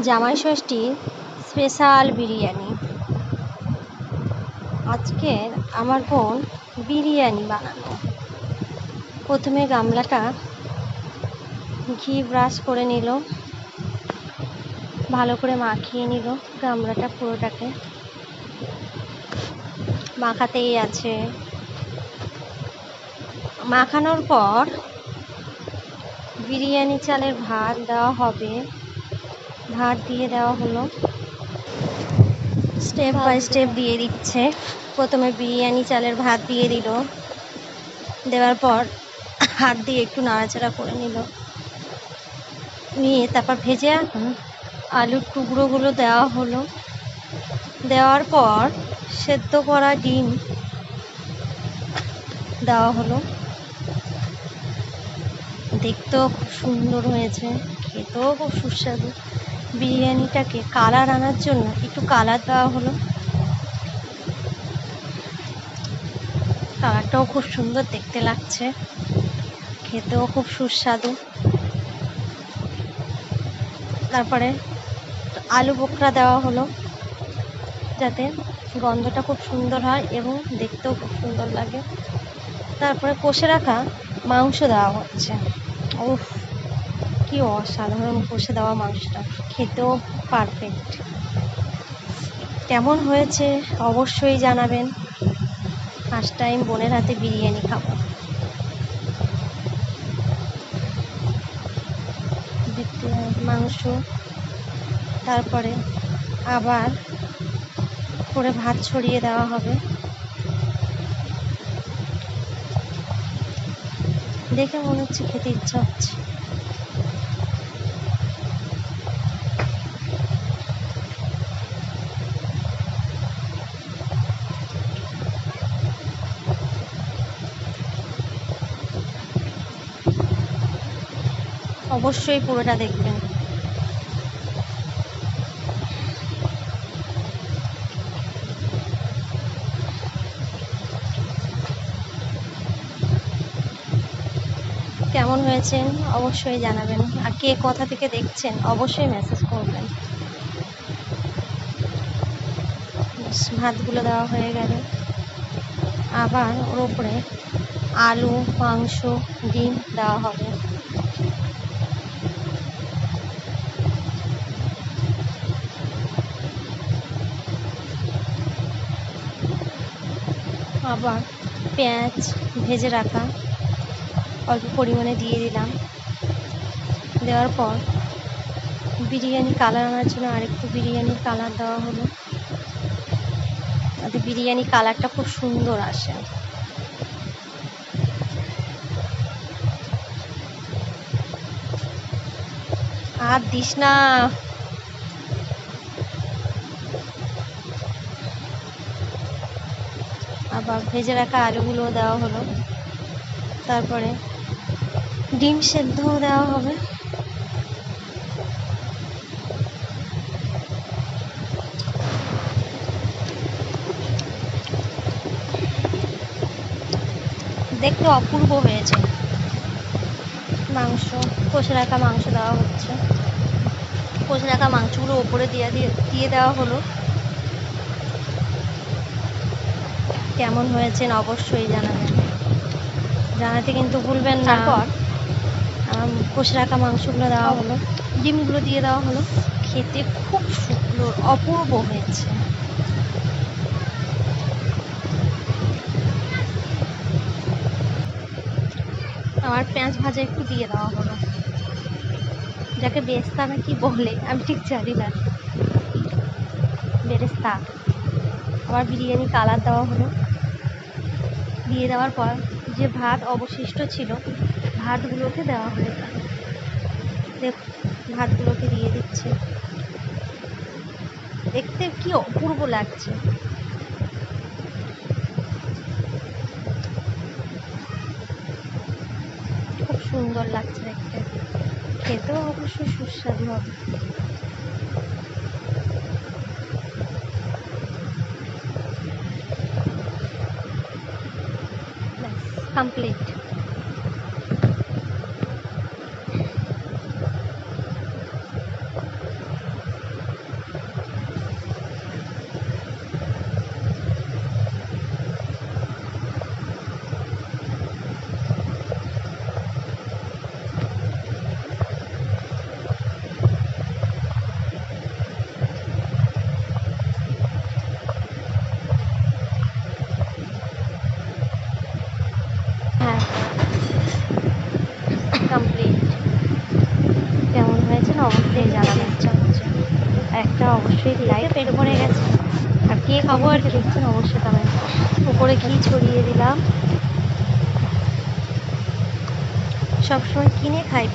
জামাই ষষ্ঠীর স্পেশাল বিরিয়ানি। আজকে আমার বোন বিরিয়ানি বানানো। প্রথমে গামলাটা ঘি ব্রাশ করে নিল, ভালো করে মাখিয়ে নিল। গামলাটা পুরোটাকে মাখাতেই আছে। মাখানোর পর বিরিয়ানি চালের ভাত দেওয়া হবে। ভাত দিয়ে দেওয়া হলো, স্টেপ বাই স্টেপ দিয়ে দিচ্ছে। প্রথমে বিরিয়ানি চালের ভাত দিয়ে দিল, দেওয়ার পর হাত দিয়ে একটু নাড়াচাড়া করে নিল, নিয়ে তারপর ভেজে আলুর টুকরোগুলো দেওয়া হলো। দেওয়ার পর সেদ্ধ করা ডিম দেওয়া হলো। দেখতেও খুব সুন্দর হয়েছে, খেতেও খুব সুস্বাদু। বিরিয়ানিটাকে কালার আনার জন্য একটু কালার দেওয়া হলো। কালারটাও খুব সুন্দর দেখতে লাগছে, খেতেও খুব সুস্বাদু। তারপরে আলু বোখরা দেওয়া হলো, যাতে গন্ধটা খুব সুন্দর হয় এবং দেখতেও খুব সুন্দর লাগে। তারপরে কষে রাখা মাংস দেওয়া হচ্ছে। উফ, কি অসাধারণ কষে দেওয়া মাংসটা, খেতেও পারফেক্ট। কেমন হয়েছে অবশ্যই জানাবেন। ফার্স্ট টাইম বোনের হাতে বিরিয়ানি খাবো। মাংস, তারপরে আবার করে ভাত ছড়িয়ে দেওয়া হবে। দেখে মনে হচ্ছে খেতে ইচ্ছা হচ্ছে। অবশ্যই পুরোটা দেখবেন। কেমন হয়েছে অবশ্যই জানাবেন, আর কে কোথা থেকে দেখছেন অবশ্যই মেসেজ করবেন। ভাতগুলো দেওয়া হয়ে গেল, আবার ওর উপরে আলু, মাংস, ডিম দেওয়া হবে। আবার পেঁয়াজ ভেজে রাখা অল্প পরিমাণে দিয়ে দিলাম। দেওয়ার পর বিরিয়ানি কালার আনার জন্য আরেকটু বিরিয়ানির কালার দেওয়া হলো, যাতে বিরিয়ানি কালারটা খুব সুন্দর আসে। আর দিস না। আবার ভেজে রাখা আলুগুলো দেওয়া হলো, তারপরে ডিম সেদ্ধও দেওয়া হবে। দেখতে অপূর্ব হয়েছে। মাংস, কষে রাখা মাংস দেওয়া হচ্ছে। কষে রাখা মাংসগুলো ওপরে দিয়ে দেওয়া হলো। কেমন হয়েছে অবশ্যই জানাবেন, জানাতে কিন্তু ভুলবেন না। তারপর কষে রাখা মাংসগুলো দেওয়া হলো, ডিমগুলো দিয়ে দেওয়া হলো। খেতে খুব সুন্দর, অপূর্ব হয়েছে। আমার পেঁয়াজ ভাজা একটু দিয়ে দেওয়া হলো, যাকে বেরেস্তা না কি বলে আমি ঠিক জানি না, বেরেস্তা। আবার বিরিয়ানি কালার দেওয়া হলো। দিয়ে দেওয়ার পর যে ভাত অবশিষ্ট ছিল ভাতগুলোকে দেওয়া হলো। ভাতগুলোকে দিয়ে দিচ্ছে। দেখতে কি অপূর্ব লাগছে। খুব সুন্দর লাগছে দেখতে, খেতেও অবশ্যই সুস্বাদু হবে। কমপ্লিট। কমপ্লিট। কেমন হয়েছে না অবশ্যই জানাবেন। ইচ্ছা হচ্ছে একটা অবশ্যই লাইক পেট ভরে গেছে। আর কে খাবো আর দেখছেন অবশ্যই কমেন্ট করুন। উপরে ঘি ছড়িয়ে দিলাম। সবসময় কিনে খাই